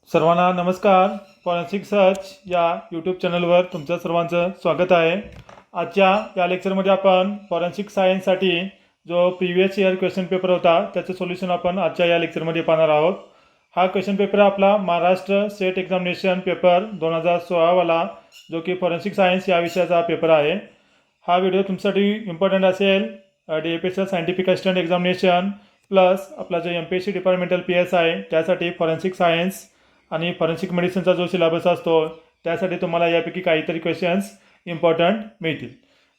सर्वांना नमस्कार. Forensic search या यूट्यूब चॅनलवर तुमचं सर्वांचं स्वागत आहे. आजच्या या लेक्चरमध्ये आपण फॉरेन्सिक सायन्ससाठी जो प्रिव्हियस इयर क्वेश्चन पेपर होता त्याचं सोल्युशन आपण आजच्या या लेक्चरमध्ये पाहणार आहोत. हा क्वेश्चन पेपर आपला महाराष्ट्र स्टेट एक्झामिनेशन पेपर 2016वाला जो की फॉरेन्सिक सायन्स या विषयाचा पेपर आहे. हा व्हिडिओ तुमच्यासाठी इम्पॉर्टंट असेल. DFSL scientific assistant examination plus आपला जो MPSC डिपार्टमेंटल PS आहे त्यासाठी फॉरेन्सिक सायन्स आणि फॉरेन्सिक मेडिसिनचा जो सिलेबस असतो त्यासाठी तुम्हाला यापैकी काहीतरी क्वेश्चन्स इम्पॉर्टंट मिळतील.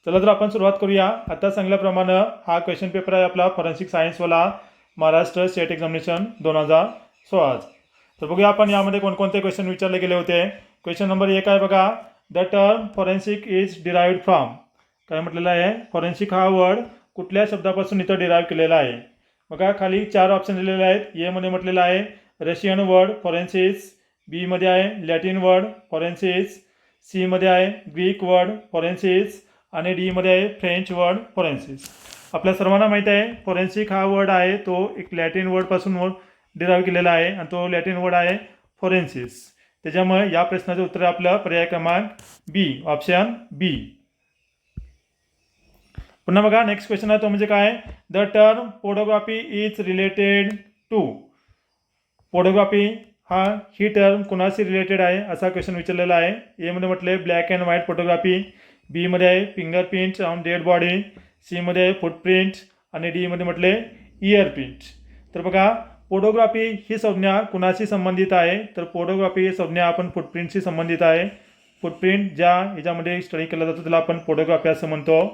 चला तर आपण सुरुवात करूया. आता सांगितल्याप्रमाणे हा क्वेश्चन पेपर आहे आपला फॉरेन्सिक सायन्सवाला महाराष्ट्र स्टेट एक्झामिनेशन 2016. तर बघूया आपण यामध्ये कोणकोणते क्वेश्चन विचारले गेले होते. क्वेश्चन नंबर 1 आहे बघा, the term forensic is derived from. काय म्हटलेलं आहे, फॉरेन्सिक हा वर्ड कुठल्या शब्दापासून इथं डिराइव्ह केलेला आहे. बघा खाली 4 ऑप्शन दिलेले आहेत. ए मध्ये म्हटलेलं आहे रशियन वर्ड फॉरेन्सिस, बी मध्ये आहे लॅटिन वर्ड फॉरेन्सिस, सी मध्ये आहे ग्रीक वर्ड फॉरेन्सिस आणि डी मध्ये आहे फ्रेंच वर्ड फॉरेन्सिस. आपल्या सर्वांना माहीत आहे फॉरेन्सिक हा वर्ड आहे तो एक लॅटिन वर्डपासून डिराइव्ह केलेला आहे आणि तो लॅटिन वर्ड आहे फॉरेन्सिस. त्याच्यामुळे या प्रश्नाचं उत्तर आपलं पर्याय क्रमांक बी, ऑप्शन बी. पुन्हा बघा नेक्स्ट क्वेश्चन आहे तो म्हणजे काय, the term photography is related to. Photography ही टर्म कुणाशी रिलेटेड आहे असा क्वेश्चन विचारलेला आहे. ए मध्ये म्हटले black and white photography, B मध्ये आहे fingerprint on dead body, C मध्ये आहे फुटप्रिंट आणि डी मध्ये म्हटले इयर प्रिंट. तर बघा फोटोग्राफी ही संज्ञा कुणाशी संबंधित आहे, तर फोटोग्राफी ही संज्ञा आपण फुटप्रिंटशी संबंधित आहे. फुटप्रिंट ज्या ह्याच्यामध्ये स्टडी केला जातो त्याला आपण फोटोग्राफी असं म्हणतो.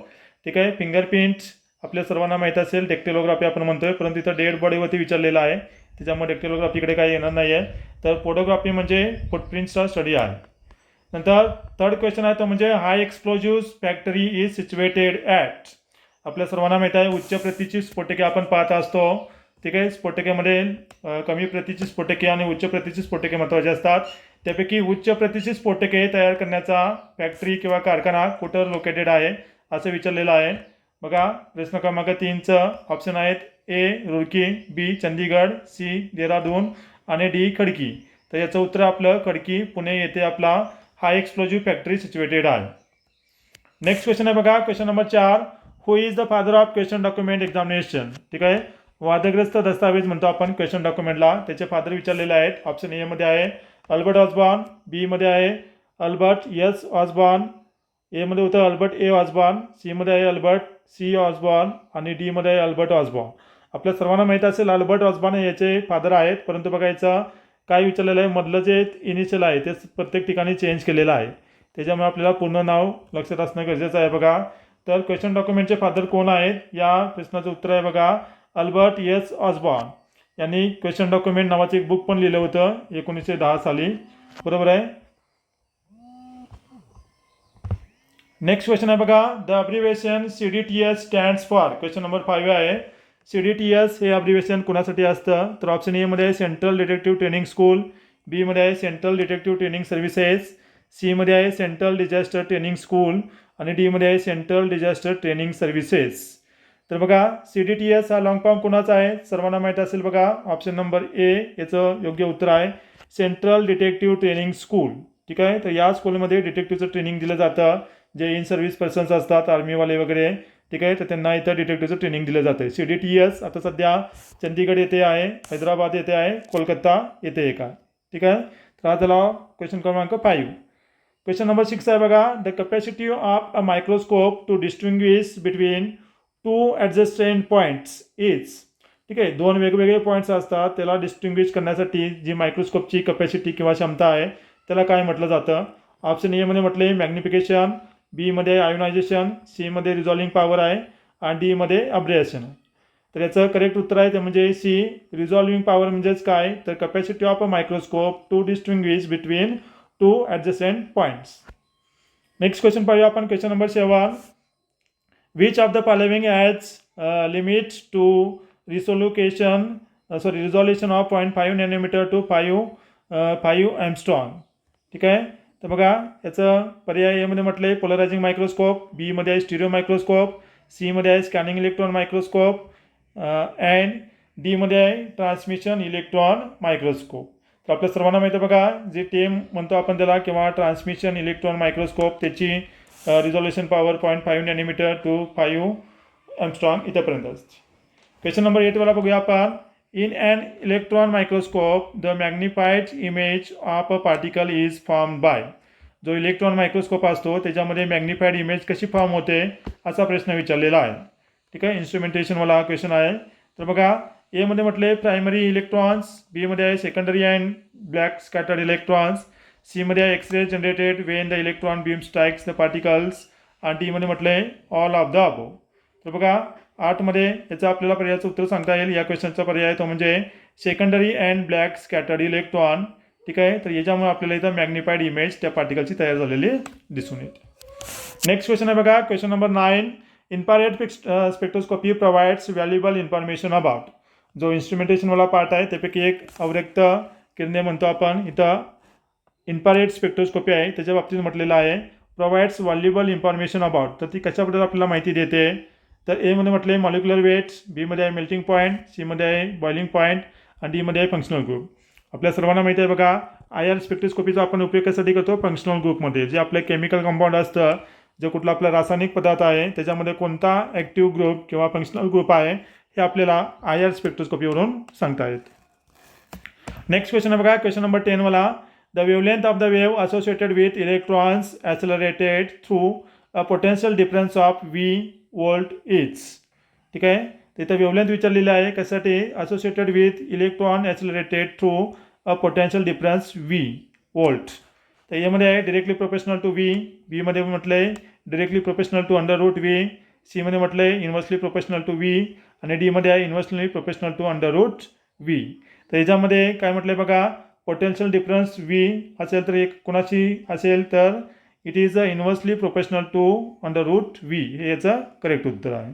ठीक आहे. फिंगरप्रिंट आपल्या सर्वांना माहीत असेल डेक्टिलोग्राफी आपण म्हणतोय, परंतु इथं डेड बॉडीवरती विचारलेला आहे त्याच्यामुळे डेक्टिलोग्राफीकडे काही येणार नाही आहे. तर फोटोग्राफी म्हणजे फुटप्रिंटचा स्टडी आहे. नंतर थर्ड क्वेश्चन आहे तो म्हणजे high explosive factory is situated at. आपल्या सर्वांना माहीत आहे उच्च प्रतीची स्फोटके आपण पाहत असतो. ठीक आहे. स्फोटकेमध्ये कमी प्रतीची स्फोटके आणि उच्च प्रतीची स्फोटके महत्त्वाचे असतात. त्यापैकी उच्च प्रतीची स्फोटके तयार करण्याचा फॅक्टरी किंवा कारखाना कुठं लोकेटेड आहे असं विचारलेलं आहे. बघा प्रश्न क्रमांक 3चं ऑप्शन आहेत ए रुड़की, बी चंदीगड, सी देहरादून आणि डी खडकी. तर याचं उत्तर आपलं खडकी पुणे येथे आपला हाय एक्सप्लोजिव्ह फॅक्टरी सिच्युएटेड आहे. नेक्स्ट क्वेश्चन आहे बघा question number 4, who is the father of question document examination. ठीक आहे. वादग्रस्त दस्तावेज म्हणतो आपण क्वेश्चन डॉक्युमेंटला. त्याचे फादर विचारलेले आहेत. ऑप्शन ए मध्ये आहे अल्बर्ट ऑसबॉर्न, बी मध्ये आहे अल्बर्ट एस ऑसबॉर्न, ए मध्ये होतं अल्बर्ट ए ऑसबॉर्न, सी मध्ये आहे अल्बर्ट सी ऑसबॉर्न आणि डी मध्ये आहे अल्बर्ट ऑसबॉर्न. आपल्या सर्वांना माहीत असेल अल्बर्ट ऑसबॉर्न याचे फादर आहेत, परंतु बघा याचं काय विचारलेलं आहे, मधलं जे इनिशियल आहे ते प्रत्येक ठिकाणी चेंज केलेलं आहे. त्याच्यामुळे आपल्याला पूर्ण नाव लक्षात असणं गरजेचं आहे. बघा तर क्वेश्चन डॉक्युमेंटचे फादर कोण आहेत या प्रश्नाचं उत्तर आहे बघा अल्बर्ट एस ऑसबॉर्न. यांनी क्वेश्चन डॉक्युमेंट नावाचं एक बुक पण लिहिलं होतं 1910 साली. बरोबर आहे. नेक्स्ट क्वेश्चन आहे बघा, the abbreviation CDTS stands for. Question number 5 आहे CDTS हे अब्रिव्हिएशन कुणासाठी असतं, तर ऑप्शन ए मध्ये आहे central detective training school, B मध्ये आहे central detective training services, C मध्ये आहे सेंट्रल डिझास्टर ट्रेनिंग स्कूल आणि डी मध्ये आहे सेंट्रल डिझास्टर ट्रेनिंग सर्व्हिसेस. तर बघा CDTS हा लॉंग फॉर्म कुणाचा आहे सर्वांना माहीत असेल. बघा ऑप्शन नंबर ए याचं योग्य उत्तर आहे सेंट्रल डिटेक्टिव्ह ट्रेनिंग स्कूल. ठीक आहे. तर या स्कूलमध्ये डिटेक्टिव्हचं ट्रेनिंग दिलं जातं. जे इन सर्व्हिस पर्सन्स असतात आर्मीवाले वगैरे, ठीक आहे, तर त्यांना इथं डिटेक्टिव्हचं ट्रेनिंग दिलं जातं. CDTS आता सध्या चंदीगड येथे आहे, हैदराबाद येथे आहे, कोलकाता येथे एक आहे. ठीक आहे. तर हा झाला क्वेश्चन क्रमांक 5. क्वेश्चन नंबर 6 आहे बघा, the capacity of a microscope to distinguish between 2 adjacent points is. ठीक आहे. 2 वेगवेगळे पॉईंट्स असतात त्याला डिस्टिंग्विश करण्यासाठी जी मायक्रोस्कोपची कॅपॅसिटी किंवा क्षमता आहे त्याला काय म्हटलं जातं. ऑप्शन ए मध्ये म्हटले मॅग्निफिकेशन, बी मध्ये आयोनायझेशन, सी मध्ये रिझॉल्विंग पॉवर आहे आणि डी मध्ये अब्रेशन आहे. तर याचं करेक्ट उत्तर आहे ते म्हणजे सी रिझॉल्विंग पॉवर. म्हणजेच काय, तर capacity of a microscope to distinguish between 2 adjacent points. Next question पाहूया आपण question number 7, which of the following as limit to resolution of 0.5 nanometre to 5 angstrom. ठीक आहे. तर बघा याचं पर्याय एमध्ये म्हटले पोलरायझिंग मायक्रोस्कोप, बी मध्ये आहे स्टिरिओ मायक्रोस्कोप, सी मध्ये आहे scanning electron microscope and D मध्ये आहे ट्रान्समिशन इलेक्ट्रॉन मायक्रोस्कोप. तर आपल्या सर्वांना माहिती आहे बघा, जे टेम म्हणतो आपण त्याला किंवा ट्रान्समिशन इलेक्ट्रॉन मायक्रोस्कोप, त्याची resolution power 0.5 nanometre to 5 angstrom इथपर्यंत असते. क्वेश्चन नंबर 8 वाला बघूया आपण. In an electron microscope the magnified image of a particle is form by. जो इलेक्ट्रॉन मायक्रोस्कोप असतो त्याच्यामध्ये मॅग्निफाईड इमेज कशी फॉर्म होते असा प्रश्न विचारलेला आहे. ठीक आहे, इन्स्ट्रुमेंटेशनवाला क्वेश्चन आहे. तर बघा, ए मध्ये म्हटले प्रायमरी इलेक्ट्रॉन्स, बी मध्ये आहे secondary and black scattered electrons, C मध्ये आहे X ray generated when the electron beam strikes the particles, आणि डी मध्ये म्हटले ऑल ऑफ द अबो. तर बघा, 8 मध्ये याचं आपल्याला पर्यायाचं उत्तर सांगता येईल. या क्वेश्चनचा पर्याय तो म्हणजे secondary and black scattered electron. ठीक आहे, तर याच्यामुळे आपल्याला इथं मॅग्निफाईड इमेज त्या पार्टिकलची तयार झालेली दिसून येते. नेक्स्ट क्वेश्चन आहे बघा, question number 9. Infrared spectroscopy provides valuable information about. जो इन्स्ट्रुमेंटेशनवाला पार्ट आहे त्यापैकी एक अवरेक्त किरणे म्हणतो आपण. इथं इन्फ्रारेड स्पेक्ट्रोस्कोपी आहे त्याच्या बाबतीत म्हटलेलं आहे प्रोव्हाइड्स व्हॅल्युएबल इन्फॉर्मेशन अबाउट. तर ती कशाबद्दल आपल्याला माहिती देते. तर ए मध्ये म्हटले मॉलिक्युलर वेट्स, बी मध्ये आहे मेल्टिंग पॉईंट, सी मध्ये आहे बॉइलिंग पॉईंट, आणि डी मध्ये आहे फंक्शनल ग्रुप. आपल्या सर्वांना माहिती आहे बघा, IR स्पेक्ट्रोस्कोपीचा आपण उपयोग कशासाठी करतो, फंक्शनल ग्रुपमध्ये. जे आपलं केमिकल कंपाऊंड असतं, जो कुठला आपला रासायनिक पदार्थ आहे त्याच्यामध्ये कोणता ॲक्टिव्ह ग्रुप किंवा फंक्शनल ग्रुप आहे हे आपल्याला IR स्पेक्ट्रोस्कोपीवरून सांगता येते. नेक्स्ट क्वेश्चन आहे बघा, क्वेश्चन नंबर 10 वाला. The wavelength of the wave associated with electrons accelerated through a potential difference of V volt is. ठीक आहे, तिथं वेवलेंथ विचारलेली आहे कशासाठी, associated with electron accelerated through a potential difference V volt. तर यामध्ये आहे directly proportional to V, B मध्ये म्हटले directly proportional to √V, C मध्ये म्हटले इन्व्हर्सली प्रोपोर्शनल टू V, आणि डी मध्ये आहे इन्व्हर्सली प्रोपोर्शनल टू √V. तर याच्यामध्ये काय म्हटलं बघा, पोटेन्शियल डिफरन्स V असेल तर एक कोणाची असेल तर it is inversely proportional to √V. हे याचं करेक्ट उत्तर आहे.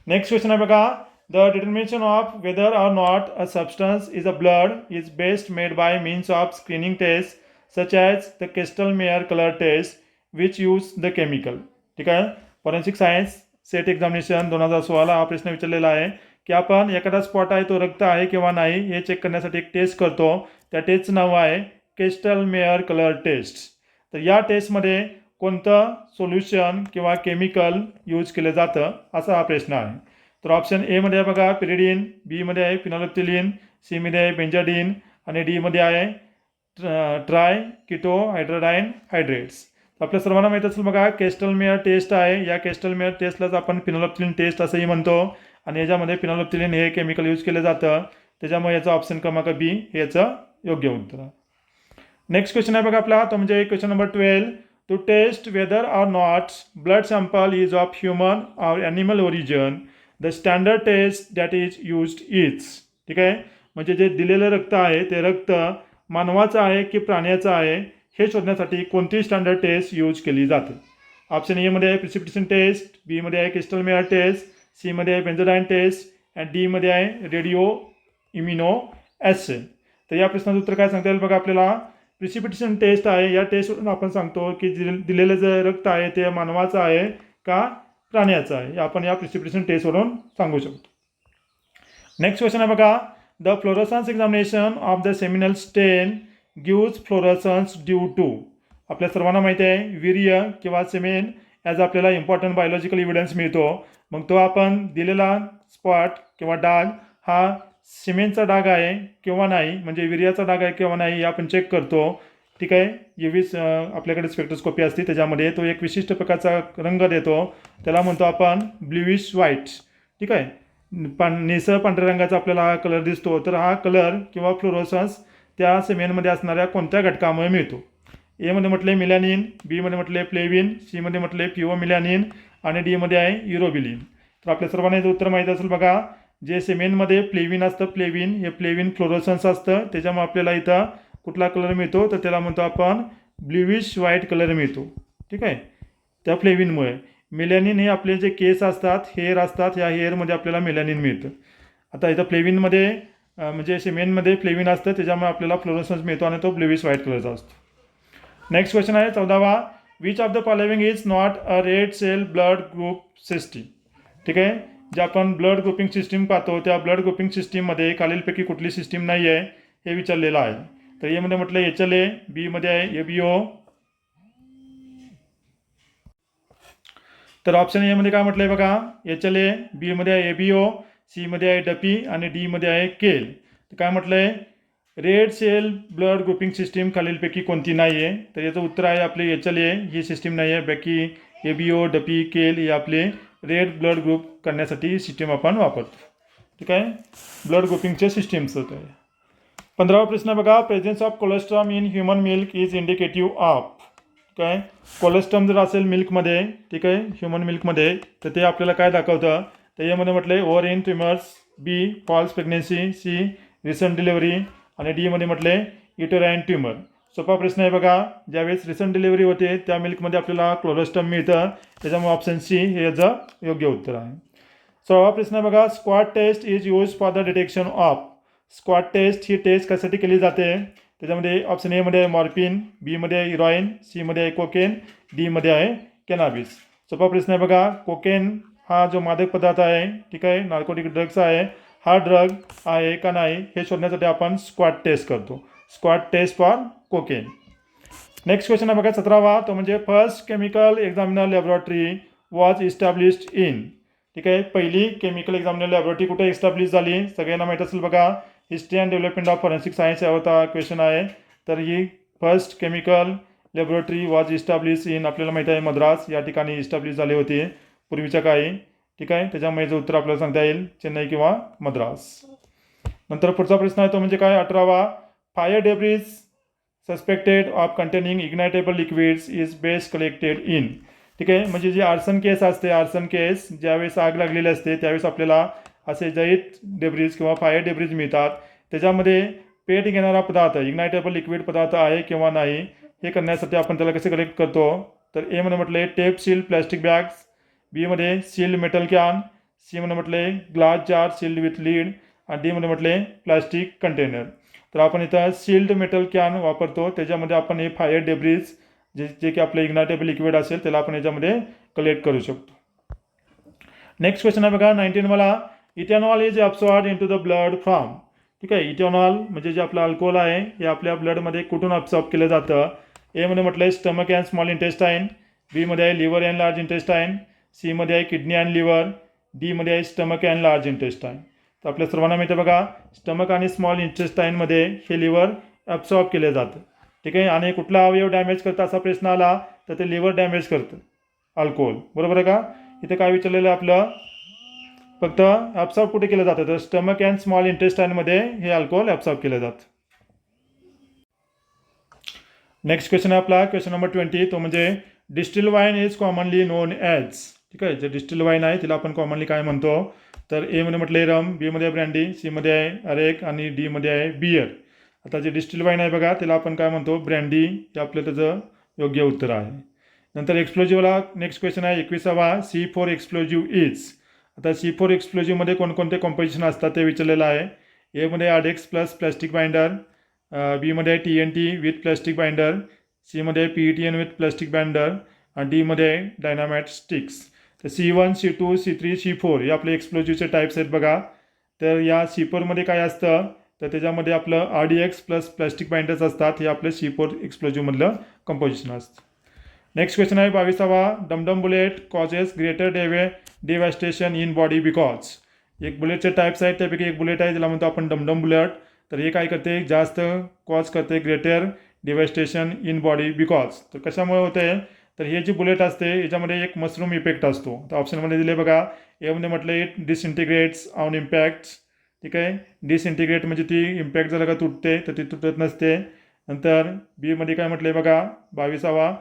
नेक्स्ट क्वेश्चन आहे बघा, the determination of whether or not a substance is a blood is best made by means of screening test such as the Kastle Meyer colour test which use the chemical. ठीक आहे, forensic science set examination 2016 हा प्रश्न विचारलेला आहे की आपण एखादा spot आहे तो रक्त आहे किंवा नाही हे चेक करण्यासाठी एक टेस्ट करतो. त्या टेस्टचं नाव आहे केस्टल-मेयर कलर टेस्ट. तर या टेस्टमध्ये कोणतं सोल्युशन किंवा केमिकल यूज केलं जातं असा हा प्रश्न आहे. तर ऑप्शन ए मध्ये आहे बघा पिरिडीन, बी मध्ये आहे फिनोल्फ्थालीन, सी मध्ये आहे बेंजाडीन, आणि डी मध्ये आहे ट्राय किटो हायड्रोडाईन हायड्रेट्स. आपल्या सर्वांना माहीत असेल बघा, केस्टल-मेयर टेस्ट आहे. या केस्टल-मेयर टेस्टलाच आपण फिनोल्फ्थालीन टेस्ट असंही म्हणतो, आणि याच्यामध्ये फिनोल्फ्थालीन हे केमिकल यूज केलं जातं. त्याच्यामुळे याचा ऑप्शन क्रमांक बी हे याचं योग्य उत्तर आहे. नेक्स्ट क्वेश्चन आहे बघा आपला, तो म्हणजे question number 12. To test whether or not blood sample is of human or animal origin the standard test that is used is. ठीक आहे, म्हणजे जे दिलेलं रक्त आहे ते रक्त मानवाचं आहे की प्राण्याचं आहे हे शोधण्यासाठी कोणती स्टँडर्ड टेस्ट यूज केली जाते. ऑप्शन ए मध्ये आहे प्रिसिपिटेशन टेस्ट, बी मध्ये आहे केस्टल-मेयर टेस्ट, सी मध्ये आहे बेंझोडाईन टेस्ट, आणि डी मध्ये आहे रेडिओ इम्युनो ॲसे. तर या प्रश्नाचं उत्तर काय सांगता येईल बघा आपल्याला. प्रिसिपिटेशन टेस्ट आहे, या टेस्टवरून आपण सांगतो की दिलेलं जे रक्त आहे ते मानवाचं आहे का प्राण्याचं आहे, आपण या प्रिसिपिटेशन टेस्टवरून सांगू शकतो. नेक्स्ट क्वेश्चन आहे बघा, the fluorescence examination of the seminal स्टेन गिव्ज फ्लोरोसन्स ड्यू टू. आपल्या सर्वांना माहिती आहे वीर्य किंवा सेमेन ॲज आपल्याला इम्पॉर्टंट बायोलॉजिकल इव्हिडन्स मिळतो. मग तो आपण दिलेला स्पॉट किंवा डाग हा सिमेंटचा डाग आहे किंवा नाही, म्हणजे वीर्याचा डाग आहे किंवा नाही हे आपण चेक करतो. ठीक आहे, UV आपल्याकडे स्पेक्ट्रोस्कोपी असते त्याच्यामध्ये तो एक विशिष्ट प्रकारचा रंग देतो, त्याला म्हणतो आपण ब्ल्यूइश व्हाईट. ठीक आहे, निळसर पांढऱ्या रंगाचा आपल्याला हा कलर दिसतो. तर हा कलर किंवा फ्लोरोसन्स त्या सिमेंटमध्ये असणाऱ्या कोणत्या घटकामुळे मिळतो. ए मध्ये म्हटले मिलॅनिन, बी मध्ये म्हटले फ्लेविन, सी मध्ये म्हटले फिओमिलॅनिन, आणि डी मध्ये आहे युरोबिलिन. तर आपल्या सर्वांना याचं उत्तर माहीत असेल बघा, जे सिमेंटमध्ये फ्लेविन असतं, फ्लेविन हे फ्लेविन फ्लोरोसन्स असतं, त्याच्यामुळे आपल्याला इथं कुठला कलर मिळतो तर त्याला म्हणतो आपण ब्ल्यूइश व्हाईट कलर मिळतो. ठीक आहे, त्या फ्लेविनमुळे. मेलॅनिन हे आपले जे केस असतात, हेअर असतात, या हेअरमध्ये आपल्याला मेलॅनिन मिळतं. आता इथं फ्लेविनमध्ये म्हणजे सिमेंटमध्ये फ्लेविन असतं त्याच्यामुळे आपल्याला फ्लोरोसन्स मिळतो आणि तो ब्ल्यूइश व्हाईट कलरचा असतो. नेक्स्ट क्वेश्चन आहे 14वा. Which of the following is not a red cell blood group system. ठीक आहे, जे आपण ब्लड ग्रुपिंग सिस्टीम पाहतो त्या ब्लड ग्रुपिंग सिस्टीममध्ये खालीलपैकी कुठली सिस्टीम नाही आहे हे विचारलेलं आहे. तर एमध्ये म्हटलं HLA, बीमध्ये आहे ABO. तर ऑप्शन एमध्ये काय म्हटलंय बघा, HLA, बीमध्ये आहे ABO, सीमध्ये आहे डपी आणि डीमध्ये आहे केल. तर काय म्हटलंय, red cell blood grouping system खालीलपैकी कोणती नाही आहे. तर याचं उत्तर आहे आपले HLA ही सिस्टीम नाही आहे. बाकी ABO, डपी, केल हे आपले रेड ब्लड ग्रुप करण्यासाठी सिस्टीम आपण वापरतो. ठीक आहे, ब्लड ग्रुपिंगचे सिस्टीम्स होत आहे. 15वा प्रश्न बघा, presence of colostrum in human milk is indicative of. ठीक आहे, कोलेस्ट्रॉम जर असेल मिल्कमध्ये, ठीक आहे, ह्युमन मिल्कमध्ये, तर ते आपल्याला काय दाखवतं. तर यामध्ये म्हटलं आहे ovarian tumours, B false pregnancy, C recent delivery आणि डीमध्ये म्हटले युटेराइन ट्युमर. सोपा प्रश्न आहे बघा, ज्यावेळेस रिसंट डिलिव्हरी होते त्या मिल्कमध्ये आपल्याला कोलेस्ट्रॉम मिळतं, त्याच्यामुळे ऑप्शन सी हे याचं योग्य उत्तर आहे. 16वा प्रश्न आहे बघा, squat test is use for the detection of. Squat test ही टेस्ट कशासाठी केली जाते. त्याच्यामध्ये ऑप्शन एमध्ये आहे मॉर्फिन, बीमध्ये आहे हिरोईन, सीमध्ये आहे कोकेन, डीमध्ये आहे कॅनाबिस. सोपा प्रश्न आहे बघा, कोकेन हा जो मादक पदार्थ आहे, ठीक आहे, नार्कोटिक ड्रग्स आहे, हा ड्रग आहे का नाही हे शोधण्यासाठी आपण स्क्वॉट टेस्ट करतो. Squat test for cocaine. Next question आहे बघा 17वा, तो म्हणजे first chemical examiner laboratory was established in. ठीक आहे, पहिली केमिकल एक्झामिनर लॅबोरेटरी कुठे इस्टॅब्लिश झाली, सगळ्यांना माहीत असेल बघा, history and development of forensic science यावरचा क्वेश्चन आहे. तर ही first chemical laboratory was establish in आपल्याला माहीत आहे मद्रास या ठिकाणी इस्टॅब्लिश झाले होते पूर्वीच्या काळी. ठीक आहे, त्याच्यामुळे जे उत्तर आपल्याला सांगता येईल चेन्नई किंवा मद्रास. नंतर पुढचा प्रश्न आहे तो म्हणजे काय 18वा, fire debris suspected of containing ignitable liquids is best collected in. ठीक आहे, म्हणजे जी आर्सन केस असते, आर्सन केस ज्यावेळेस आग लागलेली असते त्यावेळेस आपल्याला असे जैत डेब्रिज किंवा फायर डेब्रिज मिळतात. त्याच्यामध्ये पेट घेणारा पदार्थ इग्नायटेबल लिक्विड पदार्थ आहे किंवा नाही हे करण्यासाठी आपण त्याला कसे कलेक्ट करतो. तर एमध्ये म्हटले टेप सील्ड प्लॅस्टिक बॅग्स, बीमध्ये सील्ड मेटल कॅन, सीमध्ये म्हटले glass jar sealed with lead आणि डीमध्ये म्हटले प्लास्टिक कंटेनर. तर आपण इथं सील्ड मेटल कॅन वापरतो, त्याच्यामध्ये आपण हे फायर डेब्रिज जे की आपले इग्नायटेबल लिक्विड असेल त्याला आपण याच्यामध्ये कलेक्ट करू शकतो. नेक्स्ट क्वेश्चन आहे बघा 19 मला, ethanol is absorbed into the blood from. ठीक आहे, इथेनॉल म्हणजे जे आपलं अल्कोहोल आहे हे आपल्या ब्लडमध्ये कुठून ॲब्सॉर्ब केलं जातं. एमध्ये म्हटलं आहे स्टमक अँड स्मॉल इंटेस्टाईन, बीमध्ये आहे लिव्हर अँड लार्ज इंटेस्टाईन, सीमध्ये आहे किडनी अँड लिव्हर, डीमध्ये आहे स्टमक अँड लार्ज इंटेस्टाईन. तर आपल्या सर्वांना माहिती आहे बघा, स्टमक आणि स्मॉल इंटेस्टाईनमध्ये हे लिव्हर ॲब्सॉर्ब केले जातं. ठीक आहे, आणि कुठला अवयव डॅमेज करतं असा प्रश्न आला तर ते लिव्हर डॅमेज करतं अल्कोहोल. बरोबर आहे का. इथे काय विचारलेलं आहे आपलं, फक्त ॲब्सॉर्ब कुठे केलं जातं तर स्टमक अँड स्मॉल इंटेस्टाईनमध्ये हे अल्कोहोल ॲब्सॉर्ब केलं जातं. नेक्स्ट क्वेश्चन आहे आपला क्वेश्चन नंबर 20, तो म्हणजे distil wine is commonly non as. ठीक आहे, जे डिस्टिल वाईन आहे तिला आपण कॉमनली काय म्हणतो. तर एमध्ये म्हटलं रम, बीमध्ये आहे ब्रँडी, सीमध्ये आहे अरेक आणि डीमध्ये आहे बियर. आता जे डिस्टिल वाईन आहे बघा त्याला आपण काय म्हणतो ब्रँडी, हे आपलं त्याचं योग्य उत्तर आहे. नंतर एक्सप्लोजिव्हला नेक्स्ट क्वेश्चन आहे 21वा, C4 एक्सप्लोजिव्ह इज. आता C4 एक्सप्लोजिव्हमध्ये कोणकोणते कॉम्पोजिशन असतात ते विचारलेलं आहे. एमध्ये आडेक्स प्लस प्लॅस्टिक बाइंडर, बीमध्ये आहे TNT विथ प्लॅस्टिक बाइंडर, सीमध्ये आहे PETN विथ प्लॅस्टिक बाइंडर आणि डीमध्ये आहे डायनामाइट स्टिक्स. तर C1, C2, C3, C4 हे आपले एक्सप्लोजिव्हचे टाईप्स आहेत बघा. तर या C4मध्ये काय असतं तर त्याच्यामध्ये आपलं RDX प्लस प्लॅस्टिक बाइंडर्स असतात, हे आपलं C4 एक्सप्लोजिव्हमधलं कंपोजिशन असतं. नेक्स्ट क्वेश्चन आहे 22वा, dumdum bullet causes greater devastation in body because. एक बुलेटचे टाईप्स आहेत त्यापैकी एक बुलेट आहे ज्याला म्हणतो आपण डमडम बुलेट. तर हे काय करते जास्त कॉज करते greater devastation in body because. तर कशामुळे होते तर हे जी बुलेट असते याच्यामध्ये एक मशरूम इफेक्ट असतो. तर ऑप्शनमध्ये दिले बघा, यामध्ये म्हटलं इट डिसइंटिग्रेट्स ऑन इम्पॅक्ट्स. ठीक आहे, डिसइंटिग्रेट म्हणजे ती इम्पॅक्ट झालं का तुटते, तर ती तुटत नसते. नंतर बीमध्ये काय म्हटलं आहे बघा 22वा,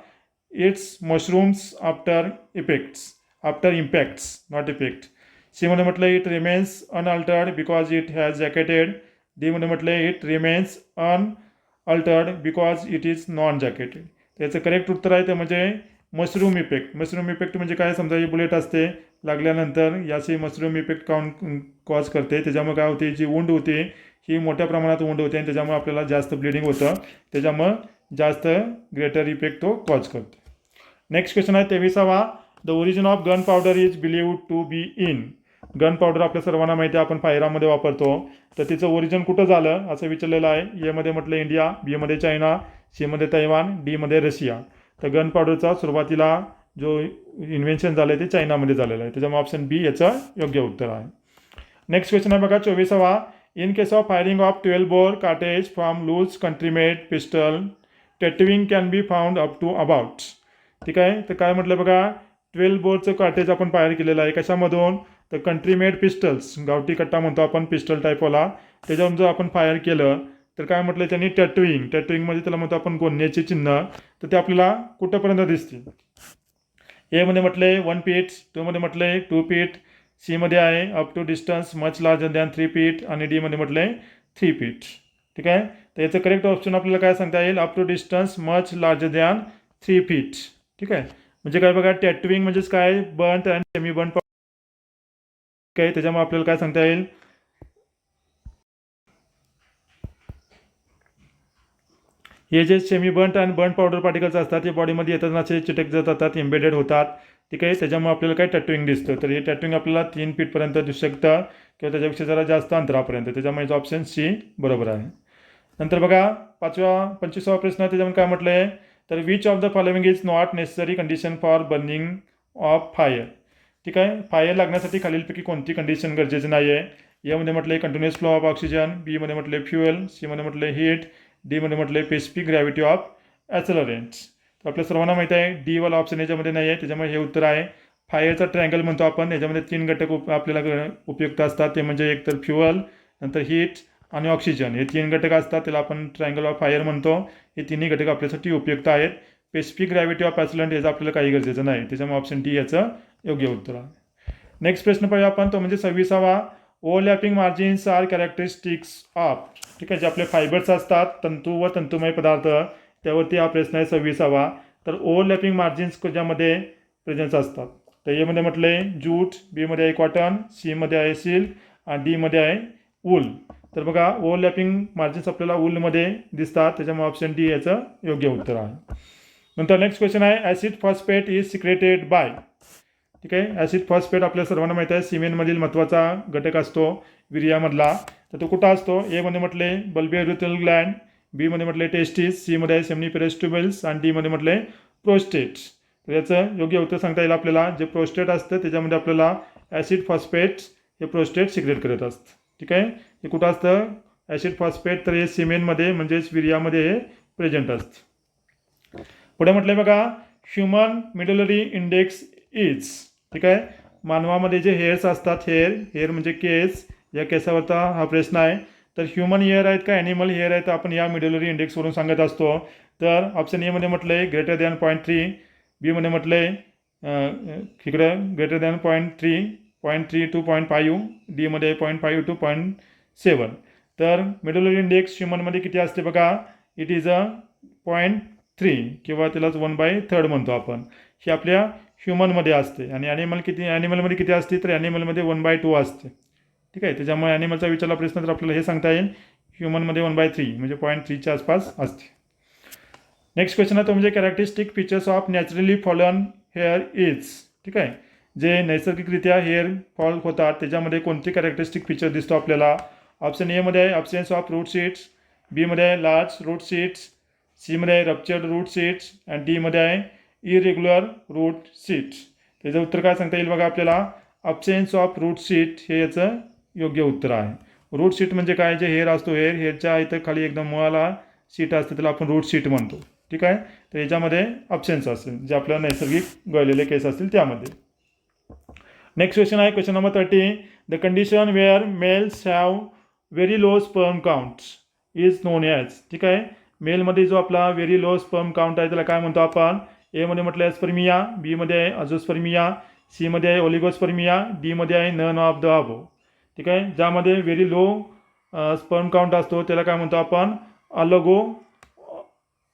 it's mushrooms after impacts not effect. सीमध्ये म्हटलं it remains unaltered because it has jacketed. डीमध्ये म्हटलं it remains unaltered because it is non jacketed. त्याचं करेक्ट उत्तर आहे ते म्हणजे मशरूम इफेक्ट. मशरूम इफेक्ट म्हणजे काय, समजा ही बुलेट असते लागल्यानंतर याची मशरूम इफेक्ट कॉज करते, त्याच्यामुळे काय होते जी वुंड होते ही मोठ्या प्रमाणात वुंड होते आणि त्याच्यामुळे आपल्याला जास्त ब्लिडिंग होतं, त्याच्यामुळं जास्त ग्रेटर इफेक्ट तो कॉज करतो. नेक्स्ट क्वेश्चन आहे 23वा, the origin of gun powder is believed to be in. Gun powder आपल्या सर्वांना माहिती आहे, आपण फायरामध्ये वापरतो. तर तिचं ओरिजिन कुठं झालं असं विचारलेलं आहे. एमध्ये म्हटलं इंडिया, बीमध्ये चायना, सीमध्ये तैवान, डीमध्ये रशिया. तर गन पावडरचा सुरुवातीला जो इन्व्हेन्शन झालं आहे ते चायनामध्ये झालेलं आहे. त्याच्यामुळे ऑप्शन बी याचं योग्य उत्तर आहे. नेक्स्ट क्वेश्चन आहे बघा 24वा. In case of firing of 12 bore cartridge from loose country made pistol tattooing can be found up to about. ठीक आहे, तर काय म्हटलं बघा, 12 बोरचं कार्टेज आपण फायर केलेलं आहे. कशामधून? तर कंट्री मेड पिस्टल्स, गावठी कट्टा म्हणतो आपण पिस्टल टाईपवाला, त्याच्यावरून जर आपण फायर केलं तर काय म्हटलं त्यांनी टॅटविंग म्हणजे त्याला म्हणतो आपण गोंदण्याचे चिन्ह, तर ते आपल्याला कुठंपर्यंत दिसतील. एमध्ये म्हटले 1 feet, 2 मध्ये म्हटले 2 feet, सीमध्ये आहे up to distance much larger than 3 feet आणि डीमध्ये म्हटले 3 feet. ठीक आहे, तर याचं करेक्ट ऑप्शन आपल्याला काय सांगता येईल? Up to distance much larger than 3 feet. ठीक आहे, म्हणजे काय बघा, टॅटविंग म्हणजेच काय, बर्न्ट अँड सेमी बर्न्ट काय, त्याच्यामुळे आपल्याला काय सांगता येईल, हे जे सेमी बर्न्ट आणि बर्न्ट पावडर पार्टिकल्स असतात ते बॉडीमध्ये येतात, असे चिटक जातात, एम्बेडेड होतात. ठीक आहे, त्याच्यामुळे आपल्याला काय टॅटविंग दिसतं. तर हे टॅटविंग आपल्याला 3 feet दिसू शकतं किंवा त्याच्यापेक्षा जरा जास्त अंतरापर्यंत. त्याच्यामुळे ऑप्शन सी बरोबर आहे. नंतर बघा 25वा प्रश्न, त्याच्यामध्ये काय म्हटलं आहे, तर which of the following is not necessary condition for burning of fire. ठीक आहे, फायर लागण्यासाठी खालीलपैकी कोणती कंडिशन गरजेची नाही आहे. यामध्ये म्हटलं कंटिन्युअस फ्लो ऑफ ऑक्सिजन, बीमध्ये म्हटले फ्युएल, सीमध्ये म्हटले हीट, डीमध्ये म्हटले स्पेसिफिक ग्रॅव्हिटी ऑफ ॲक्सेलरेंट्स. तर आपल्या सर्वांना माहिती आहे डी वाला ऑप्शन याच्यामध्ये नाही आहे, त्याच्यामुळे हे उत्तर आहे. फायरचा ट्रायंगल म्हणतो आपण, याच्यामध्ये 3 घटक आपल्याला उपयुक्त असतात, ते म्हणजे एक तर फ्युअल, नंतर हीट आणि ऑक्सिजन. हे 3 घटक असतात, त्याला आपण ट्रायंगल ऑफ फायर म्हणतो. हे तिन्ही घटक आपल्यासाठी उपयुक्त आहेत. स्पेसिफिक ग्रॅव्हिटी ऑफ ॲक्सिलरेंट याचं आपल्याला काही गरजेचं नाही, त्याच्यामुळे ऑप्शन डी याचं योग्य उत्तर आहे. नेक्स्ट प्रश्न पाहूया आपण, तो म्हणजे 26वा. Overlapping margins are characteristics of. ठीक आहे, जे आपले फायबर्स असतात, तंतू व तंतुमय पदार्थ, त्यावरती हा प्रश्न आहे 26वा. तर ओव्हरलॅपिंग मार्जिन्स ज्यामध्ये प्रेझेन्स असतात, तर एमध्ये म्हटले जूट, बीमध्ये आहे कॉटन, सीमध्ये आहे सिल्क आणि डीमध्ये आहे वूल. तर बघा ओव्हरलॅपिंग मार्जिन्स आपल्याला वूलमध्ये दिसतात, त्याच्यामुळे ऑप्शन डी याचं योग्य उत्तर आहे. नंतर नेक्स्ट क्वेश्चन आहे, acid phosphate is secreted by. ठीक आहे, ॲसिड फॉस्फेट आपल्या सर्वांना माहीत आहे सिमेंटमधील महत्त्वाचा घटक असतो वीर्यामधला. तर तो कुठं असतो? एमध्ये म्हटले बल्बियुरेथ्रल ग्लँड, बीमध्ये म्हटले टेस्टिस, सीमध्ये आहे सेम्निफेरस ट्युबल्स आणि डीमध्ये म्हटले प्रोस्टेट. तर याचं योग्य उत्तर सांगता येईल आपल्याला, जे प्रोस्टेट असतं त्याच्यामध्ये आपल्याला ॲसिड फॉस्फेट हे प्रोस्टेट सिक्रेट करत असतं. ठीक आहे, हे कुठं असतं ॲसिड फॉस्फेट? तर हे सिमेंटमध्ये म्हणजेच वीर्यामध्ये हे प्रेझेंट असतं. पुढे म्हटलं बघा, ह्युमन मिडलरी इंडेक्स इज. ठीक आहे, मानवामध्ये जे हेअर्स असतात, हेअर म्हणजे केस, या केसावरचा हा प्रश्न आहे. तर ह्युमन हेअर आहेत का ॲनिमल हेअर आहेत, आपण या मिडलरी इंडेक्सवरून सांगत असतो. तर ऑप्शन एमध्ये म्हटलं आहे ग्रेटर दॅन 0.3, बीमध्ये म्हटलं आहे इकडं ग्रेटर दॅन 0.3 to 0.5, डीमध्ये 0.5 to 0.7. तर मिडलरी इंडेक्स ह्युमनमध्ये किती असते बघा, इट इज 0.3 किंवा त्यालाच 1/3 म्हणतो आपण. ही आपल्या ह्युमनमध्ये असते. आणि ॲनिमलमध्ये किती असते? तर ॲनिमलमध्ये 1/2 असते. ठीक आहे, त्याच्यामुळे ॲनिमलचा विचारला प्रश्न तर आपल्याला हे सांगता येईल ह्युमनमध्ये 1/3 म्हणजे 0.3च्या आसपास असते. नेक्स्ट क्वेश्चन आहे तो म्हणजे characteristic features of naturally fallen hair is. ठीक आहे, जे नैसर्गिकरित्या हेअर फॉल होतात त्याच्यामध्ये कोणते कॅरेक्टरिस्टिक फीचर दिसतो आपल्याला? ऑप्शन एमध्ये आहे ॲब्सेन्स ऑफ रूट सीड्स, बीमध्ये आहे लार्ज रूट सीड्स, सीमध्ये आहे रप्चर्ड रूट सीड्स आणि डीमध्ये आहे इरेग्युलर रूट सीड्स. त्याचं उत्तर काय सांगता येईल बघा आपल्याला, ॲब्सेन्स ऑफ रूट सीट हे याचं योग्य उत्तर आहे. रूट सीट म्हणजे काय, जे हेअर असतो हेअरच्या इथं खाली एकदम मुळाला सीट असते त्याला आपण रूट सीट म्हणतो. ठीक आहे, तर याच्यामध्ये ॲब्सेन्स असेल, जे आपल्या नैसर्गिक गळलेले केस असतील त्यामध्ये. नेक्स्ट क्वेश्चन आहे question number 30. The condition where males have very low sperm count is known as. ठीक आहे, मेलमध्ये जो आपला व्हेरी लो स्पर्म काउंट आहे त्याला काय म्हणतो आपण? एमध्ये म्हटलं आहे स्पर्मिया, बीमध्ये आहे अझोस्पर्मिया, सीमध्ये आहे ओलिगोस्पर्मिया, डीमध्ये आहे नन ऑफ द अबो. ठीक आहे, ज्यामध्ये व्हेरी लो स्पर्म काउंट असतो त्याला काय म्हणतो आपण?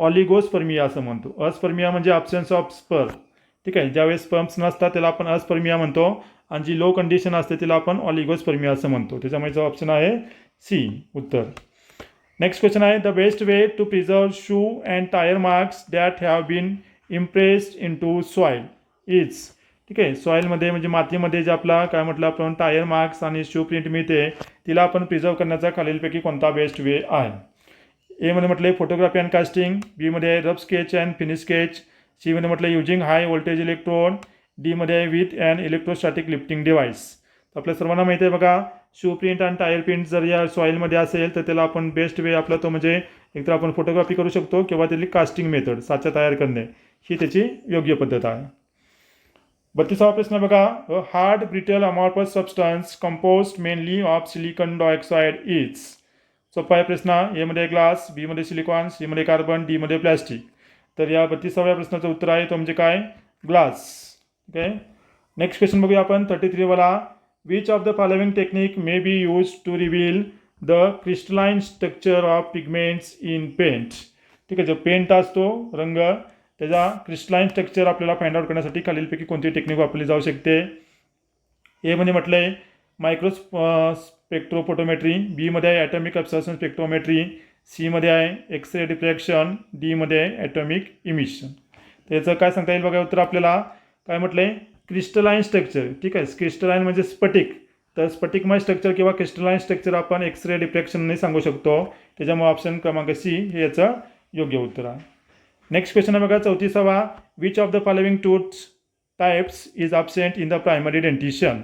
ऑलिगोस्पर्मिया असं म्हणतो. अस्पर्मिया म्हणजे ॲब्सेन्स ऑफ स्पर्म. ठीक आहे, ज्यावेळेस स्पर्म्स नसतात त्याला आपण अस्पर्मिया म्हणतो आणि जी लो कंडिशन असते त्याला आपण ऑलिगोस्पर्मिया असं म्हणतो. त्याच्यामुळे ऑप्शन आहे सी उत्तर. नेक्स्ट क्वेश्चन आहे, the best way to preserve shoe and tyre marks that have been impressed into soil is. ठीक आहे. सॉईलमध्ये म्हणजे मातीमध्ये जे आपला काय म्हटलं आपण टायर मार्क्स आणि शू प्रिंट मिळते तिला आपण प्रिझर्व करण्याचा खालीलपैकी कोणता बेस्ट वे आहे. एमध्ये म्हटले फोटोग्राफी अँड कास्टिंग, बीमध्ये आहे rough sketch and finish sketch, सीमध्ये म्हटलं युजिंग हाय व्होल्टेज इलेक्ट्रोड, डीमध्ये आहे with and electrostatic lifting device. आपल्या सर्वांना माहिती आहे बघा, शू प्रिंट आणि टायर प्रिंट जर या सॉईलमध्ये असेल तर त्याला आपण बेस्ट वे आपला तो म्हणजे एकतर आपण फोटोग्राफी करू शकतो किंवा त्याची कास्टिंग मेथड साचा तयार करणे ही त्याची योग्य पद्धत आहे. 32वा प्रश्न बघा, hard brittle amorphous substance composed mainly of silicon dioxide is. सोपा आहे प्रश्न. एमध्ये ग्लास, बीमध्ये सिलिकॉन, सीमध्ये कार्बन, डीमध्ये प्लॅस्टिक. तर या 32व्या प्रश्नाचं उत्तर आहे तो म्हणजे काय, ग्लास. ओके. नेक्स्ट क्वेश्चन बघूया आपण 33 वाला. Which of the following technique may be use to reveal the crystalline structure of pigments in paint. ठीक आहे, जो पेंट असतो रंग त्याचा क्रिस्टलाइन स्ट्रक्चर आपल्याला फाइंड आउट करण्यासाठी खालीलपैकी कोणती टेक्निक वापरली जाऊ शकते. एमध्ये म्हटलं आहे मायक्रो स्पेक्ट्रोफोटोमेट्री, बीमध्ये आहे ॲटॉमिक ॲब्सॉर्प्शन स्पेक्ट्रोमेट्री, सीमध्ये आहे एक्स रे डिफ्रॅक्शन, डीमध्ये आहे ॲटॉमिक इमिशन. त्याचं काय सांगता येईल बघा उत्तर आपल्याला. काय म्हटलं आहे, क्रिस्टलाइन स्ट्रक्चर. ठीक आहे, क्रिस्टलाइन म्हणजे स्फटिक. तर स्फटिकमय स्ट्रक्चर किंवा क्रिस्टलाइन स्ट्रक्चर आपण एक्स-रे डिफ्रॅक्शनने सांगू शकतो. त्याच्यामुळे ऑप्शन क्रमांक सी हे याचं योग्य उत्तर आहे. नेक्स्ट क्वेश्चन आहे बघा 34वा. Which of the following tooth types is absent in the primary dentition.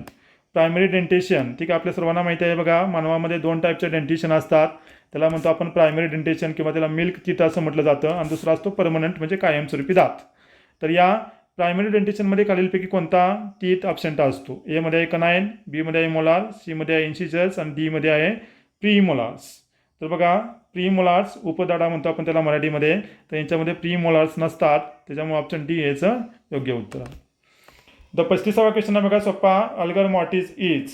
Primary dentition. ठीक आहे, आपल्या सर्वांना माहिती आहे बघा, मानवामध्ये 2 टाईपचे डेंटिशन असतात. त्याला म्हणतो आपण प्रायमरी डेंटेशन किंवा त्याला मिल्क टीथ असं म्हटलं जातं, आणि दुसरा असतो परमनंट म्हणजे कायमस्वरूपी दात. तर या प्रायमरी डेंटेशनमध्ये खालीलपैकी कोणता टीथ ॲब्सेंट असतो. एमध्ये आहे कनाईन, बीमध्ये आहे मोलार, सीमध्ये आहे इन्सिजर्स आणि डीमध्ये आहे प्रीमोलार्स. तर बघा, प्रीमोलार्स उपदाडा म्हणतो आपण त्याला मराठीमध्ये, तर यांच्यामध्ये प्रीमोलार्स नसतात, त्याच्यामुळे ऑप्शन डी याचं योग्य उत्तर आहे. 35वा क्वेश्चन आहे बघा सोपा. अल्गर मॉर्टिस इज.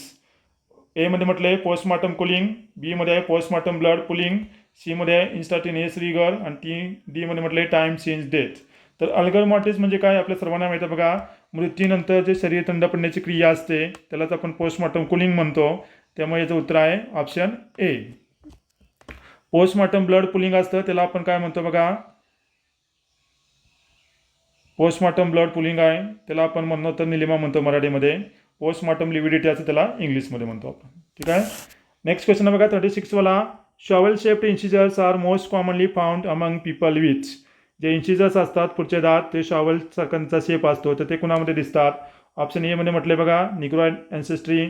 एमध्ये म्हटलं आहे पोस्टमॉर्टम कुलिंग, बीमध्ये आहे पोस्टमॉर्टम ब्लड पुलिंग, सीमध्ये आहे इन्स्टंटेनियस रिगर आणि डीमध्ये म्हटलं आहे टाइम चेंज डेथ. तर अल्गर मॉर्टिस म्हणजे काय आपल्या सर्वांना माहिती आहे बघा, मृत्यूनंतर जे शरीर थंड पडण्याची क्रिया असते त्यालाच आपण पोस्टमॉर्टम कुलिंग म्हणतो. त्यामुळे याचं उत्तर आहे option A. Postmortem blood pulling असतं त्याला आपण काय म्हणतो बघा, पोस्टमॉर्टम ब्लड पुलिंग आहे त्याला आपण म्हणतो तर निलिमा म्हणतो मराठीमध्ये. पोस्टमॉर्टम लिव्हिडिटी असं त्याला इंग्लिशमध्ये म्हणतो आपण. ठीक आहे. नेक्स्ट क्वेश्चन बघा 36 वाला. Shovel shaped incisors are most commonly found among people which. जे इन्सिजर्स असतात पुढचे दात ते शॉवेल सारखांचा शेप असतो, तर ते कुणामध्ये दिसतात. ऑप्शन ए मध्ये म्हटले बघा निग्रॉइड अँसेस्ट्री,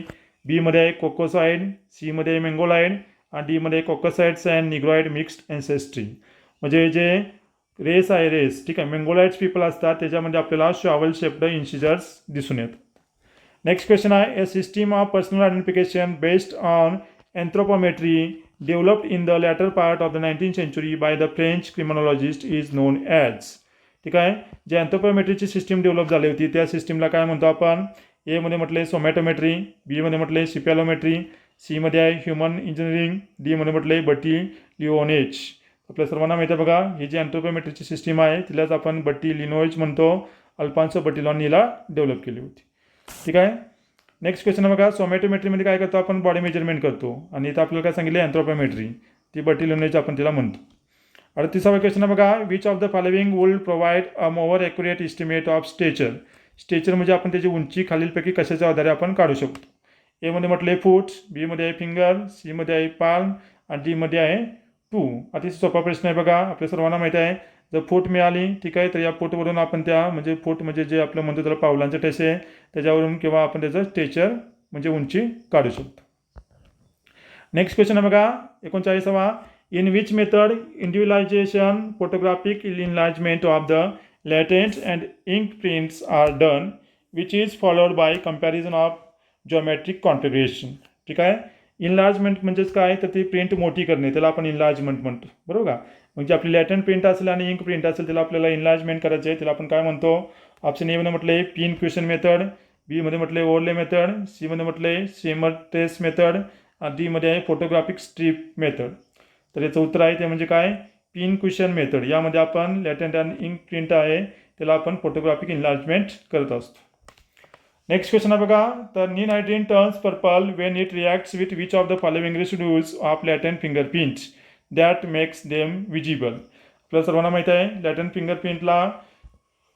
बीमध्ये आहे कोकोसाइड, सीमध्ये आहे मेंगोलाइड आणि डीमध्ये कोकोसाइड्स अँड निग्रॉइड मिक्स्ड अँसेस्ट्री. म्हणजे जे रेस आहे रेस, ठीक आहे, मेंगोलाइड्स पीपल असतात त्याच्यामध्ये आपल्याला शॉवेल शेप्ड इन्सिजर्स दिसून येतात. नेक्स्ट क्वेश्चन आहे. A system of personal identification based on anthropometry developed in the latter part of the 19th century by the French criminologist is known as. ठीक आहे, जे अँथ्रोपोमेट्रीची सिस्टीम डेव्हलप झाली होती त्या सिस्टीमला काय म्हणतो आपण. एमध्ये म्हटले सोमॅटोमेट्री, बीमध्ये म्हटले सिपॅलोमेट्री, सीमध्ये आहे ह्युमन इंजिनिअरिंग, डीमध्ये म्हटले बटी लिओनेज. आपल्या सर्वांना माहिती आहे बघा, ही जी अँथ्रोपोमेट्रीची सिस्टीम आहे तिलाच आपण बटी लिनोएज म्हणतो. अल्फान्सो बटिलॉन हिला डेव्हलप केली होती. ठीक आहे. नेक्स्ट क्वेश्चन बघा. सोमॅटोमेट्रीमध्ये काय करतो आपण, बॉडी मेजरमेंट करतो, आणि इथं आपल्याला काय सांगितलं अँथ्रोपोमेट्री, ती बटिलॉनेज आपण तिला म्हणतो. 38वा क्वेश्चन बघा. Which of the following would provide a more accurate estimate of stature. Stature म्हणजे आपण त्याची उंची खालीलपैकी कशाच्या आधारे आपण काढू शकतो. एमध्ये म्हटले फूट, बीमध्ये आहे फिंगर, सीमध्ये आहे पाल्म आणि डीमध्ये आहे 2. अतिशय सोपा प्रश्न आहे बघा, आपल्या सर्वांना माहिती आहे. जर फूट मिळाली ठीक आहे, तर या फूटवरून आपण त्या म्हणजे फूट म्हणजे जे आपलं म्हणतो त्याला पावलांचे ठसे त्याच्यावरून किंवा आपण त्याचं स्टेचर म्हणजे उंची काढू शकतो. नेक्स्ट क्वेश्चन आहे बघा 39वा. In which method individualisation photographic enlargement of the latent and ink prints are done which is followed by comparison of geometric configuration. ठीक आहे. इनलार्जमेंट म्हणजेच काय, तर ती प्रिंट मोठी करणे त्याला आपण इनलार्जमेंट म्हणतो, बरोबर का. म्हणजे आपली लॅटन प्रिंट असेल आणि इंक प्रिंट असेल त्याला आपल्याला इनलार्जमेंट करायचे आहे, त्याला आपण काय म्हणतो. ऑप्शन एमध्ये म्हटले पिन क्वेश्चन मेथड, बीमध्ये म्हटले ओव्हरले मेथड, सीमध्ये म्हटले शेमर ट्रेस मेथड आणि डीमध्ये आहे फोटोग्राफिक स्ट्रीप मेथड. तर याचं उत्तर आहे ते म्हणजे काय, पिन क्वेश्चन मेथड. यामध्ये आपण लॅटन आणि इंक प्रिंट आहे त्याला आपण फोटोग्राफिक इनलार्जमेंट करत असतो. नेक्स्ट क्वेश्चन आहे बघा. तर ninhydrin turns purple when it reacts with which of the following residues of latent fingerprint that makes them visible. आपल्याला सर्वांना माहीत आहे लॅटन फिंगरप्रिंटला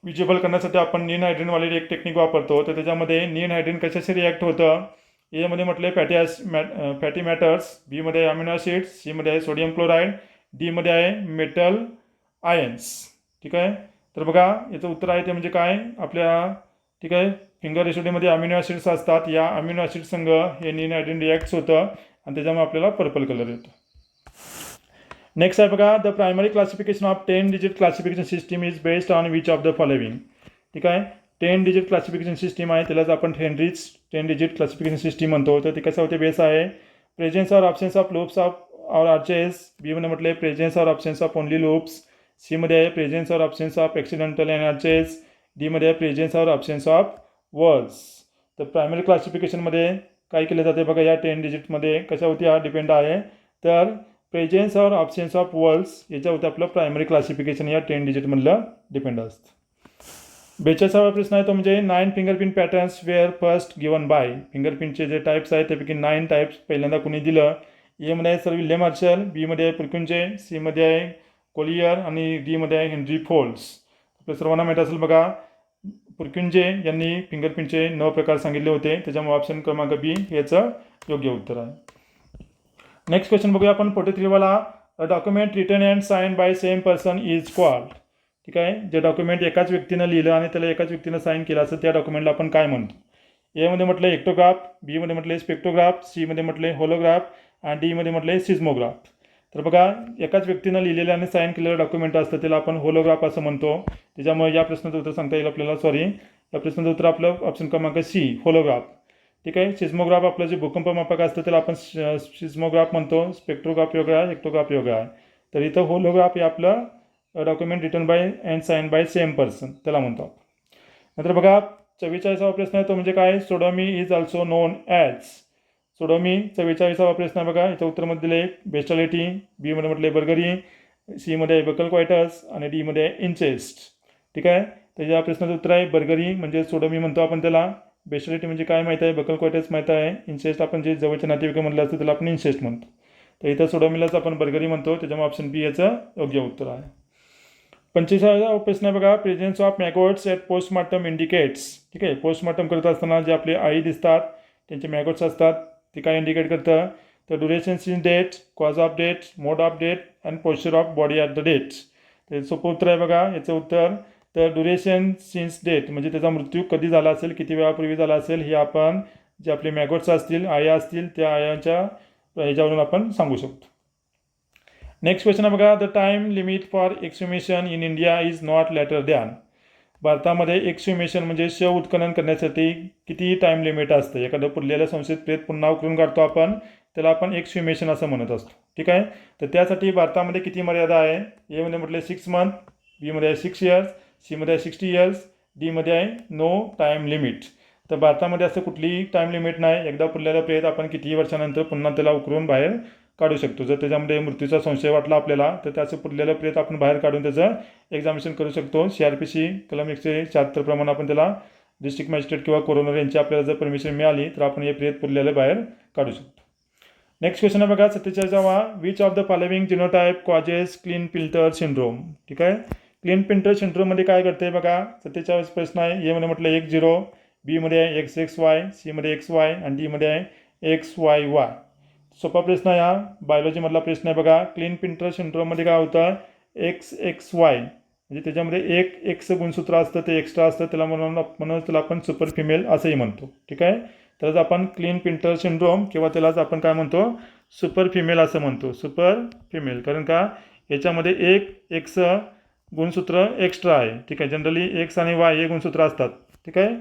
विजिबल करण्यासाठी आपण नीन हायड्रेनवाली एक टेक्निक वापरतो. तर त्याच्यामध्ये नीन हायड्रेन कशाशी रिॲक्ट होतं, एमध्ये म्हटलं फॅटी मॅटर्स, बीमध्ये अमिनो ॲसिड्स, सीमध्ये आहे सोडियम क्लोराईड, डीमध्ये आहे मेटल आयन्स. ठीक आहे. तर बघा याचं उत्तर आहे ते म्हणजे काय आपल्या, ठीक आहे, फिंगर रेसिड्यूमध्ये अमिनो ॲसिड्स असतात. या अमिनो ॲसिड संघ हे नीन हायड्रेन रिॲक्ट्स होतं आणि त्याच्यामुळे आपल्याला पर्पल कलर येतो. नेक्स्ट आहे बघा, the primary classification of 10 digit classification system is based on which of the following. ठीक आहे. 10 डिजिट क्लासिफिकेशन सिस्टीम आहे, त्यालाच आपण हेनरीज 10 डिजिट क्लासिफिकेशन सिस्टीम म्हणतो. तर ते कशावरती बेस आहे, presence or options of loops of or arches, बीमध्ये म्हटले presence or options of only loops, सीमध्ये आहे presence or options of accidental and arches, डीमध्ये आहे presence or options of words. तर प्रायमरी क्लासिफिकेशनमध्ये काय केलं जाते बघा, या 10 डिजिटमध्ये कशावरती हा डिपेंड आहे, तर presence or options of words याच्यावरती आपलं प्रायमरी क्लासिफिकेशन या 10 डिजिटमधलं डिपेंड असतं. 42वा प्रश्न आहे तो म्हणजे 9 fingerprint patterns were first given by. फिंगरप्रिंटचे जे टाईप्स आहेत त्यापैकी 9 टाईप्स पहिल्यांदा कोणी दिलं. एमध्ये आहे सर विल्यम हर्शल, बीमध्ये आहे पुरकुंजे, सीमध्ये आहे कोलियर आणि डीमध्ये आहे हेनरी फोल्ड्स. आपल्या सर्वांना माहीत असेल बघा, पुरकुंजे यांनी फिंगरप्रिंटचे 9 प्रकार सांगितले होते, त्याच्यामुळे ऑप्शन क्रमांक बी याचं योग्य उत्तर आहे. नेक्स्ट क्वेश्चन बघूया आपण 43 वाला, a document written and sign by same person is called. ठीक आहे. जे डॉक्युमेंट एकाच व्यक्तीनं लिहिलं आणि त्याला एकाच व्यक्तीनं साईन केलं असं त्या डॉक्युमेंटला आपण काय म्हणतो. एमध्ये म्हटलं एक्टोग्राफ, बीमध्ये म्हटले स्पेक्ट्रोग्राफ, सीमध्ये म्हटले होलोग्राफ आणि डीमध्ये म्हटले सिस्मोग्राफ. तर बघा एकाच व्यक्तीनं लिहिलेलं आणि साईन केलेलं डॉक्युमेंट असतं त्याला आपण होलोग्राफ असं म्हणतो. त्याच्यामुळे या प्रश्नाचं उत्तर सांगता येईल आपल्याला, या प्रश्नाचं उत्तर आपलं ऑप्शन क्रमांक सी होलोग्राफ. ठीक आहे. सिस्मोग्राफ आपलं जे भूकंपमापक असतं त्याला आपण सिस्मोग्राफ म्हणतो. स्पेक्ट्रोग्राफ वेगळा आहे, एक्टोग्राफ वेगळा आहे. तर इथं होलोग्राफ हे आपलं document written by and sign by same person त्याला म्हणतो. नंतर बघा 44वा प्रश्न आहे तो म्हणजे काय, sodomy is also known as. Sodomy 44वा प्रश्न आहे बघा, याचं उत्तरमध्ये दिले बेस्टॅलिटी, बीमध्ये म्हटले बर्गरी, सीमध्ये आहे बकल क्वायटस आणि डीमध्ये आहे इन्चेस्ट. ठीक आहे. तर या प्रश्नाचं उत्तर आहे बर्गरी म्हणजे सोडोमी म्हणतो आपण त्याला. बेस्टॅलिटी म्हणजे काय माहीत आहे, बकल क्वायटस माहीत आहे, इन्सेस्ट आपण जे जवळच्या नातेवाईक म्हणलं असतं त्याला आपण इन्सेस्ट म्हणतो. तर इथं सोडोमीलाच आपण बर्गरी म्हणतो, त्याच्यामुळे ऑप्शन बी याचं योग्य उत्तर आहे. 45वा प्रश्न आहे बघा, presence of maggots at postmortem indicates. ठीक आहे. पोस्टमॉर्टम करत असताना जे आपले आई दिसतात त्यांचे मॅगोट्स असतात ते काय इंडिकेट करतं, तर duration since date, cause of date, mode of date and posture of body at the date. तर सोपं उत्तर आहे बघा याचं उत्तर, तर ड्युरेशन सिन्स डेट म्हणजे त्याचा मृत्यू कधी झाला असेल, किती वेळापूर्वी झाला असेल, हे आपण जे आपले मॅगोट्स असतील, आया असतील, त्या आयांच्या ह्याच्यावरून आपण सांगू शकतो. नेक्स्ट क्वेश्चन आहे बघा, the time limit for exhumation in India is not later than. भारतामध्ये एक्सह्युमेशन म्हणजे शव उत्खनन करण्यासाठी किती टाईम लिमिट असतं. एखादं पुरलेलं संशयित प्रेत पुन्हा उकरून काढतो आपण, त्याला आपण एक्सह्युमेशन असं म्हणत असतो. ठीक आहे. तर त्यासाठी भारतामध्ये किती मर्यादा आहे, एमध्ये म्हटले 6 मंथ, बीमध्ये आहे 6 इयर्स, सीमध्ये आहे 60 इयर्स, डीमध्ये आहे नो टाईम लिमिट. तर भारतामध्ये असं कुठलीही टाईम लिमिट नाही. एकदा पुरलेलं प्रेत आपण कितीही वर्षानंतर पुन्हा त्याला उकरून बाहेर काढू शकतो. जर त्याच्यामध्ये मृत्यूचा संशय वाटला आपल्याला तर त्याचं पुरलेलं प्रेत आपण बाहेर काढून त्याचं एक्झामिनेशन करू शकतो. CRPC कलम 176 प्रमाणे आपण त्याला डिस्ट्रिक्ट मॅजिस्ट्रेट किंवा कोरोनर यांची आपल्याला जर परमिशन मिळाली तर आपण हे प्रेत पुरलेलं बाहेर काढू शकतो. नेक्स्ट क्वेश्चन आहे बघा 47वा, which of the following genotype causes Klinefelter syndrome. ठीक आहे. क्लीन पिल्टर सिंड्रोममध्ये काय करते बघा, 47 प्रश्न आहे. एमध्ये म्हटलं 10, बीमध्ये आहे XXY, सीमध्ये XY आणि डीमध्ये आहे XYY. सोपा प्रश्न आहे हा, बायोलॉजीमधला प्रश्न आहे बघा. क्लीन पिल्टर सिंड्रोममध्ये काय होतं, XXY म्हणजे त्याच्यामध्ये एक एक्स गुणसूत्र असतं ते एक्स्ट्रा असतं, त्याला म्हणून त्याला आपण सुपर फिमेल असंही म्हणतो. ठीक आहे. त्यालाच आपण क्लीन पिल्टर सिंड्रोम किंवा त्यालाच आपण काय म्हणतो, सुपर फिमेल असं म्हणतो. सुपर फिमेल कारण का याच्यामध्ये एक एक्स गुणसूत्र एक्स्ट्रा आहे. ठीक आहे. जनरली एक्स आणि वाय हे गुणसूत्र असतात. ठीक आहे.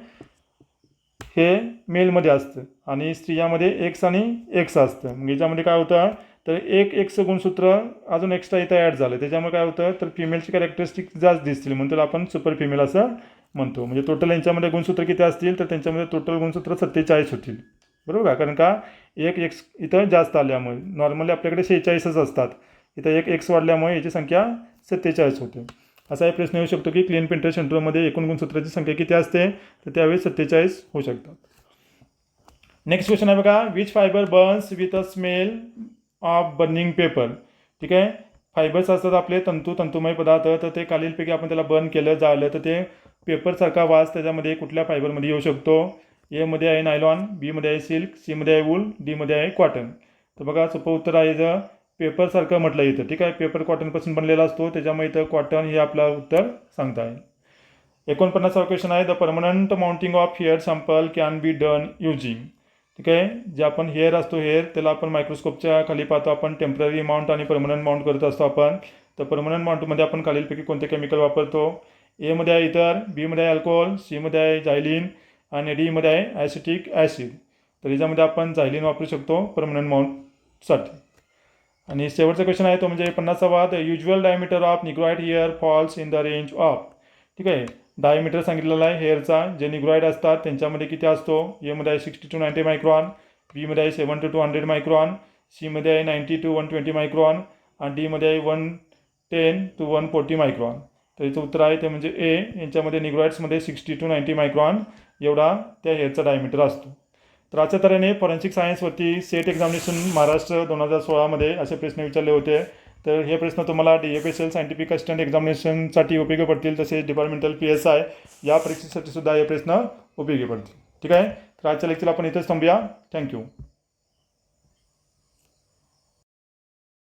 हे मेलमध्ये असतं आणि स्त्रियामध्ये एक्स आणि एक्स असतं. मग याच्यामध्ये काय होतं, तर एक एक्स गुणसूत्र अजून एक्स्ट्रा इथं ॲड झालं, त्याच्यामुळे काय होतं, तर फिमेलची कॅरेक्टरिस्टिक जास्त दिसतील म्हणून त्याला आपण सुपर फिमेल असं म्हणतो. म्हणजे टोटल यांच्यामध्ये गुणसूत्र किती असतील, तर त्यांच्यामध्ये टोटल गुणसूत्र 47 होतील. बरोबर का, कारण का एक एक्स इथं जास्त आल्यामुळे. नॉर्मली आपल्याकडे 46च असतात, इथं एक एक्स वाढल्यामुळे याची संख्या 47 होते. असा एक प्रश्न येऊ शकतो की क्लीन पिल्टर सिंड्रोममध्ये एकूण गुणसूत्राची संख्या किती असते, तर त्यावेळी 47 होऊ शकतात. नेक्स्ट क्वेश्चन आहे बघा, which fibre Burns with a smell of burning paper. ठीक आहे. फायबर्स असतात आपले तंतुमय पदार्थ, तर ते खालीलपैकी आपण त्याला बर्न केलं जाळलं तर ते पेपरसारखा वास त्याच्यामध्ये कुठल्या फायबरमध्ये येऊ शकतो? एमध्ये आहे नायलॉन, बीमध्ये आहे सिल्क, सीमध्ये आहे वूल, डीमध्ये आहे कॉटन. तर बघा सोपं उत्तर आहे इथं पेपरसारखं म्हटलं येतं. ठीक आहे, पेपर कॉटनपासून बनलेला असतो, त्याच्यामुळे इथं कॉटन हे आपलं उत्तर सांगता येईल. 49वा क्वेश्चन आहे the permanent mounting of hair sample can be done using. ठीक आहे, जे आपण हेअर असतो हेअर त्याला आपण मायक्रोस्कोपच्या खाली पाहतो आपण टेम्पररी माउंट आणि परमनंट माउंट करत असतो आपण. तर परमनंट माउंटमध्ये आपण खालीलपैकी कोणते केमिकल वापरतो? एमध्ये आहे इथर, बीमध्ये आहे अल्कोहोल, सीमध्ये आहे झायलिन आणि डीमध्ये आहे ॲसिटिक ॲसिड. तर याच्यामध्ये आपण झायलिन वापरू शकतो परमनंट माउंटसाठी. आणि शेवटचा क्वेश्चन आहे तो म्हणजे 50वा the usual diameter of negroid hair falls in the range of. ठीक आहे, डायमीटर सांगितलेला आहे हेअरचा, जे निग्रॉइड असतात त्यांच्यामध्ये किती असतो? एमध्ये आहे 60 to 90 मायक्रॉन, बीमध्ये आहे 70 to 100 मायक्रॉन, सीमध्ये आहे 90 to 120 मायक्रॉन आणि डीमध्ये आहे 110 to 140 मायक्रॉन. तर याचं उत्तर आहे ते म्हणजे ए. यांच्यामध्ये निग्रॉइड्समध्ये 60 to 90 मायक्रॉन एवढा त्या हेअरचा डायमीटर असतो. तर अशा तऱ्हेने फॉरेन्सिक सायन्सवरती सेट एक्झामिनेशन महाराष्ट्र 2016मध्ये असे प्रश्न विचारले होते. तर हे प्रश्न तुम्हाला DFSL सायंटिफिक असिस्टंट एक्झामिनेशनसाठी उपयोगी पडतील, तसेच डिपार्टमेंटल PSI या परीक्षेसाठी सुद्धा हे प्रश्न उपयोगी पडतील. ठीक आहे, तर आजच्या लेक्चर आपण इथेच थांबूया. थँक्यू.